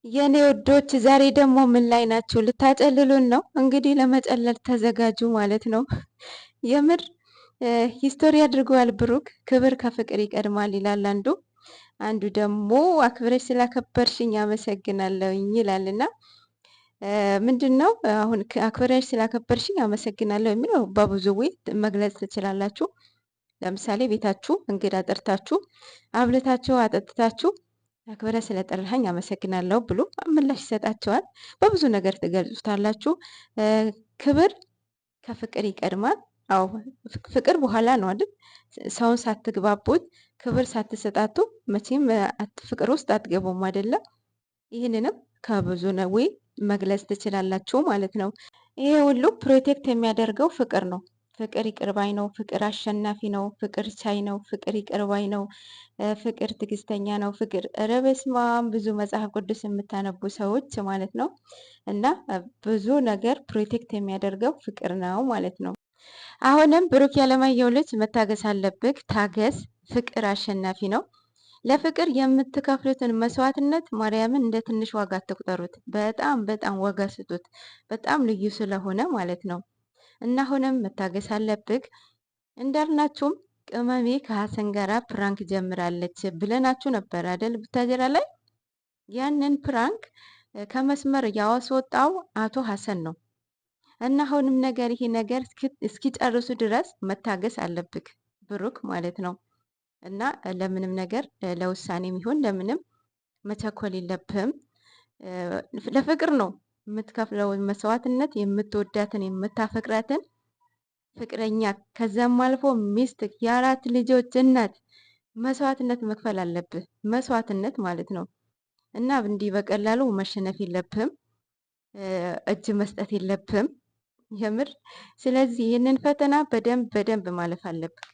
የኔ ወዶች ዛሬ ደግሞ ምን ላይ ናችሁ? ልታጨልሉን ነው? እንግዲህ ለመጨለል ተዘጋጁ ማለት ነው። የምር ሂስቶሪ አድርገዋል ብሩክ። ክብር ከፍቅር ይቀድማል ይላል አንዱ፣ አንዱ ደግሞ አክብረሽ ስላከበርሽኝ አመሰግናለሁኝ ይላልና ምንድን ነው አሁን አክብረሽ ስላከበርሽኝ አመሰግናለሁ የሚለው በብዙ ወይ መግለጽ ትችላላችሁ። ለምሳሌ ቤታችሁ እንግዳ ጠርታችሁ አብልታችሁ አጠጥታችሁ አክብረ ስለጠራኸኝ አመሰግናለሁ ብሎ ምላሽ ይሰጣቸዋል። በብዙ ነገር ትገልጹታላችሁ። ክብር ከፍቅር ይቀድማል። አዎ ፍቅር በኋላ ነው አይደል? ሰውን ሳትግባቡት ክብር ሳትሰጣቱ መቼም ፍቅር ውስጥ አትገቡም አይደለም? ይህንንም ከብዙ ነው መግለጽ ትችላላችሁ ማለት ነው። ይሄ ሁሉ ፕሮቴክት የሚያደርገው ፍቅር ነው። ፍቅር ይቅርባይ ነው። ፍቅር አሸናፊ ነው። ፍቅር ቻይ ነው። ፍቅር ይቅርባይ ነው። ፍቅር ትዕግስተኛ ነው። ፍቅር ኧረ በስመ አብ ብዙ መጽሐፍ ቅዱስ የምታነቡ ሰዎች ማለት ነው። እና ብዙ ነገር ፕሮቴክት የሚያደርገው ፍቅር ነው ማለት ነው። አሁንም ብሩክ ያለማየሁ ልጅ መታገስ አለብህ። ታገስ። ፍቅር አሸናፊ ነው። ለፍቅር የምትከፍሉትን መስዋዕትነት ማርያምን እንደ ትንሽ ዋጋ አትቁጠሩት። በጣም በጣም ዋጋ ስጡት። በጣም ልዩ ስለሆነ ማለት ነው። እና አሁንም መታገስ አለብህ። እንዳልናችሁም ቅመሜ ከሀሰን ጋራ ፕራንክ ጀምራለች ብለናችሁ ነበር አይደል? ቡታጀራ ላይ ያንን ፕራንክ ከመስመር ያስወጣው አቶ ሀሰን ነው። እና አሁንም ይሄ ነገር እስኪጨርሱ ድረስ መታገስ አለብህ ብሩክ ማለት ነው። እና ለምንም ነገር ለውሳኔም ይሁን ለምንም መቸኮል የለብህም። ለፍቅር ነው የምትከፍለው መስዋዕትነት፣ የምትወዳትን የምታፈቅራትን ፍቅረኛ ከዛም አልፎ ሚስት፣ የአራት ልጆች እናት መስዋዕትነት መክፈል አለብህ። መስዋዕትነት ማለት ነው። እና እንዲህ በቀላሉ መሸነፍ የለብህም። እጅ መስጠት የለብህም የምር። ስለዚህ ይህንን ፈተና በደንብ በደንብ ማለፍ አለብህ።